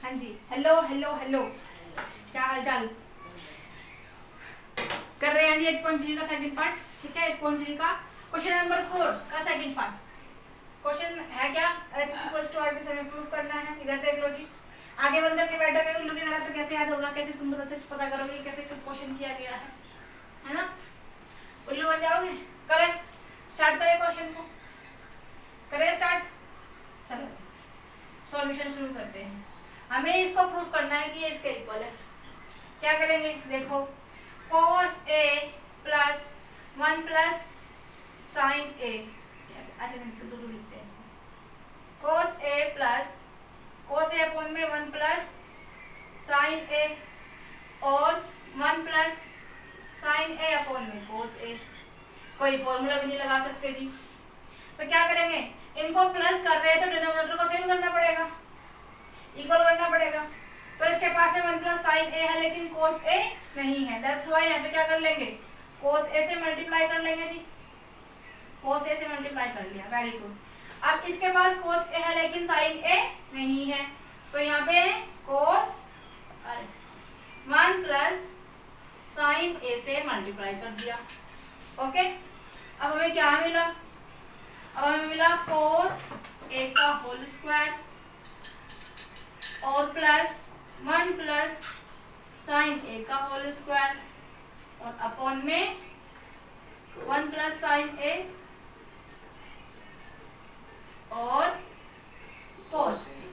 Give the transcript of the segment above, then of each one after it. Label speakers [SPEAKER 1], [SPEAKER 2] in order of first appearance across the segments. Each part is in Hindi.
[SPEAKER 1] हाँ जी, हेलो हेलो हेलो, क्या हाल चाल। कर रहे हैं जी 8.3 का सेकंड पार्ट। ठीक है, 8.3 का क्वेश्चन नंबर 4 का सेकंड पार्ट। क्वेश्चन है क्या, x प्रूफ करना है। इधर देख लो जी, आगे बंद करके बैठोगे उल्लू की तरह तो कैसे याद होगा, कैसे तुम पता करोगे कैसे क्वेश्चन किया गया है ना। उल्लू बन जाओगे। करें स्टार्ट, करें क्वेश्चन को, करें स्टार्ट। चलो सॉल्यूशन शुरू करते हैं। हमें इसको प्रूफ करना है कि ये इसके इक्वल है। क्या करेंगे देखो, cos a plus 1 plus sine a, अच्छा तो दो लिखते हैं इसको, cos a plus cos a upon में 1 प्लस साइन a और 1 प्लस साइन a अपॉन में cos a। कोई फॉर्मूला भी नहीं लगा सकते जी, तो क्या करेंगे, इनको प्लस कर रहे हैं तो डिनोमिनेटर को सेम करना पड़ेगा, इक्वल करना पड़ेगा। तो इसके पास में 1 प्लस साइन ए है लेकिन cos a नहीं है, दैट्स व्हाई यहाँ पे क्या कर लेंगे, cos a से मल्टीप्लाई कर लेंगे जी। cos a से मल्टीप्लाई कर लिया, वेरी गुड। अब इसके पास cos a है लेकिन sin a नहीं है, तो यहाँ पे cos 1 प्लस साइन a से मल्टीप्लाई कर दिया। ओके, अब हमें क्या मिला, अब हमें मिला cos a का होल स्क्वायर और प्लस 1 प्लस साइन a का होल स्क्वायर और अपॉन में 1 प्लस साइन a और cos a।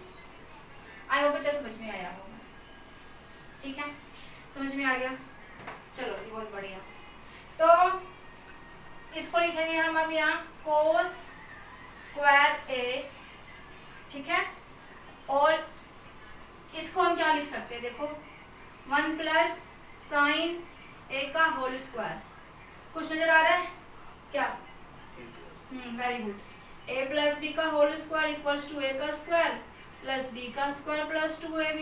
[SPEAKER 1] आई होप इतना समझ में आया होगा। ठीक है, समझ में आ गया, चलो ये बहुत बढ़िया। तो इसको लिखेंगे हम अब यहाँ cos स्क्वायर a, ठीक है, और इसको हम क्या लिख सकते हैं देखो, 1 प्लस साइन a का होल स्क्वायर। कुछ नजर आ रहा है क्या, very good. a plus B का whole square equals to a का स्क्वायर प्लस b का स्क्वायर प्लस 2ab।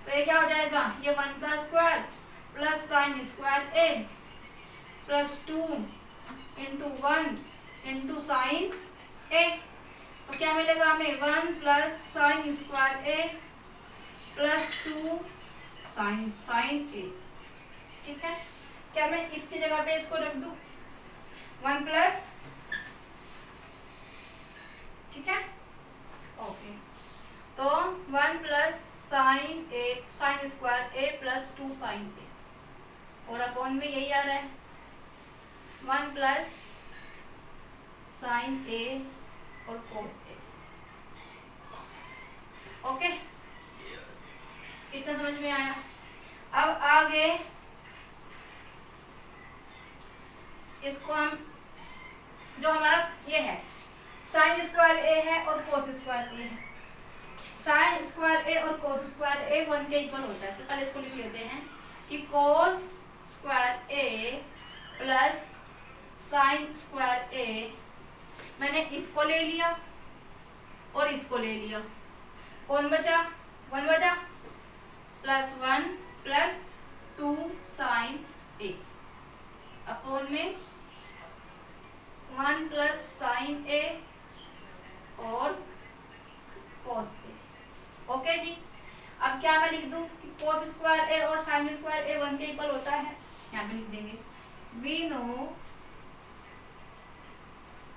[SPEAKER 1] तो ये क्या हो जाएगा, ये 1 का square plus sine square a plus 2 into 1 into sine a। तो क्या मिलेगा हमें, 1 plus sine square a plus 2 sine a। ठीक है, क्या मैं इसकी जगह पे इसको रख दूं, 1 प्लस, ठीक है, ओके। तो 1 plus sine square a plus 2 sine a और अपॉन में यही आ रहा है 1 प्लस साइन a और cos a। ओके, कितना समझ में आया। अब आगे इसको हम, जो हमारा ये है साइन स्क्वायर a है और cos स्क्वायर a है, साइन स्क्वायर a और cos स्क्वायर a 1 के इक्वल होता है। तो पहले इसको लिख लेते हैं कि cos square a plus sine square a, मैंने इसको ले लिया और इसको ले लिया, कौन बचा, 1 बचा, plus 1 plus 2 sine a upon में 1 प्लस साइन a और cos a। ओके जी, अब क्या मैं लिख दूं कि cos स्क्वायर a और साइन स्क्वायर a 1 के इक्वल होता है, यहाँ पे लिख देंगे we know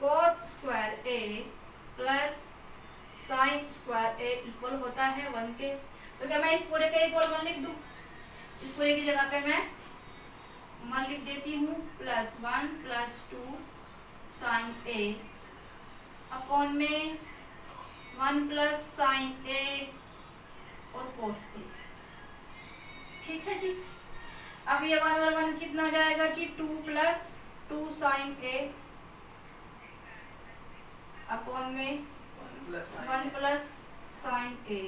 [SPEAKER 1] cos square a plus sine square a equal होता है 1 के। तो क्या मैं इस पूरे के इक्वल 1 लिख दूं, इस पूरे की जगह पे मैं 1 लिख देती हूँ plus 1 plus 2 sine a upon में 1 प्लस साइन a और cos a। ठीक है जी, अब ये 1 और 1 कितना हो जाएगा जी, 2 प्लस 2 साइन a अपॉन में 1 प्लस साइन a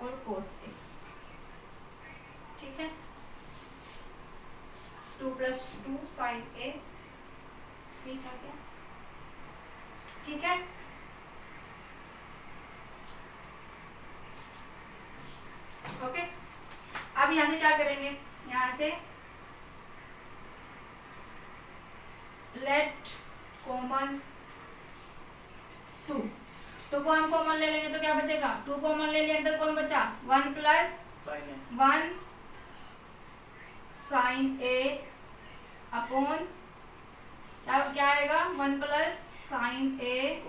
[SPEAKER 1] और cos a। ठीक है, 2 प्लस 2 साइन a, ठीक है क्या, ठीक है। ओके, अब यहाँ से क्या करेंगे, यहाँ से लेट कॉमन 2 को को हम कॉमन ले लेंगे तो क्या बचेगा, 2 कॉमन ले लिया, अंदर कौन बचा, 1 प्लस 1 साइन ए अपॉन क्या आएगा, 1 प्लस साइन ए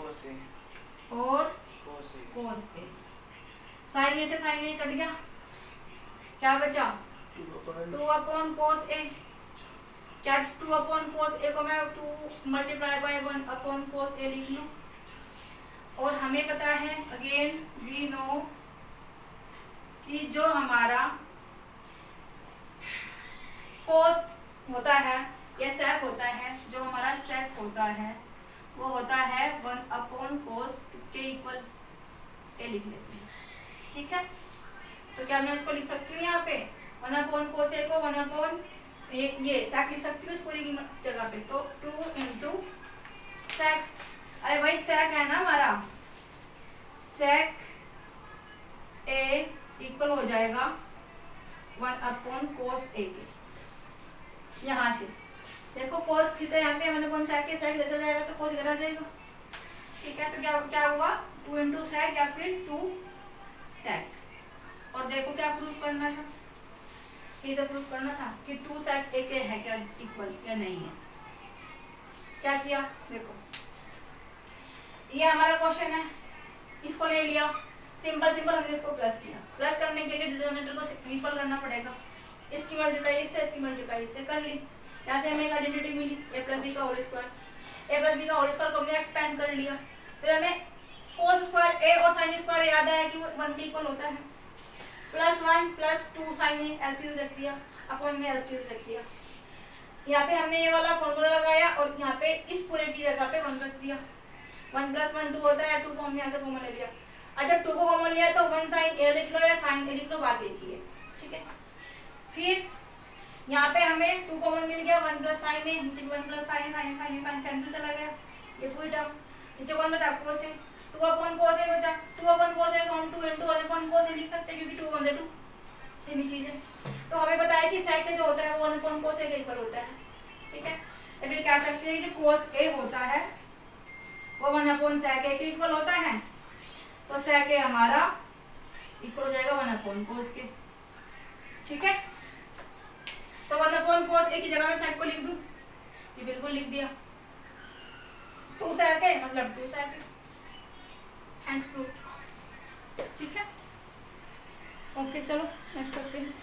[SPEAKER 1] और कोस ए। साइन ए से साइन ए कट गया, क्या बचा 2 अपॉन कोस ए। क्या 2 अपॉन कोस ए को मैं 2 मल्टीप्लाई बाय 1 अपॉन कोस ए लिख लूं। और हमें पता है अगेन वी नो कि जो हमारा कोस होता है या सेक होता है, जो हमारा सेक होता है वो होता है 1 अपॉन कोस के इक्वल ए लिख लेते हैं, ठीक है। तो क्या मैं इसको लिख सकती हूँ यहाँ पे 1 अपॉन कोस ए को 1 अपॉन ये सेक लिख सकती हूँ इस पूरी की जगह पे, तो 2 इंटू सेक। अरे भाई सेक है ना हमारा, सेक ए इक्वल हो जाएगा 1 अपॉन कोस ए के। यहाँ से देखो कोस थीटा यहाँ पे 1 अपॉन सेक के, सेक इधर चला जाएगा तो कोस इधर आ जाएगा, ठीक है। तो क्या हुआ 2 इंटू सेक या फिर 2 सेक। और देखो क्या प्रूफ करना था, ये तो प्रूफ करना था कि 2 सेक ए के है क्या इक्वल या नहीं है। क्या किया देखो, ये हमारा क्वेश्चन है, इसको ले लिया, सिंपल हमने इसको प्लस किया। प्लस करने के लिए डिनोमिनेटर को ट्रिपल करना पड़ेगा, इसकी मल्टीप्लाई इससे, इसकी मल्टीप्लाई इससे कर ली। यहाँ से हमें एक आइडेंटिटी मिली a प्लस बी का whole square. a plus B का होल स्क्वायर को हमने एक्सपेंड कर लिया, फिर हमें कोस स्क्वायर a और साइन स्क्वायर याद आया कि वो 1 के इक्वल होता है। प्लस 1 प्लस 2 साइन ए एसटीज रख दिया, अपॉन में एसटीज रख दिया। यहाँ पे हमने ये वाला फॉर्मूला लगाया और यहाँ पे इस पूरे की जगह पे 1 रख दिया। 1 प्लस 1 2 होता है, 2 को हमने यहाँ से कॉमन ले लिया। अच्छा 2 को कॉमन लिया तो 1 साइन ए लिख लो या साइन ए लिख लो, बात एक ही है, ठीक है। फिर यहाँ पे हमें 2 कॉमन मिल गया, 1 प्लस साइन ए, नीचे 1 प्लस साइन साइन कैंसिल चला गया, ये पूरी टर्म। नीचे कौन बचा, कोस ए, 2 अपॉन कोस ए बचा। 2 अपॉन कोस ए को हम 2 इंटू 1 अपॉन कोस ए लिख सकते हैं क्योंकि 2 1 2 सेम ही चीज है। तो हमें पता है कि सेक जो होता है वो 1 अपॉन कोस ए के इक्वल होता है, ठीक है। या फिर कह सकते हैं कि कोस ए होता है वो 1 अपॉन सेक ए के इक्वल होता है, तो सेक ए हमारा इक्वल हो जाएगा 1 अपॉन कोस के, ठीक है। तो 1 अपॉन कोस ए की जगह में सेक को लिख दूं, ये बिल्कुल लिख दिया। 2 सेक ए मतलब 2 सेक ए, हैंस प्रूफ, ठीक है। ओके चलो नेक्स्ट करते हैं।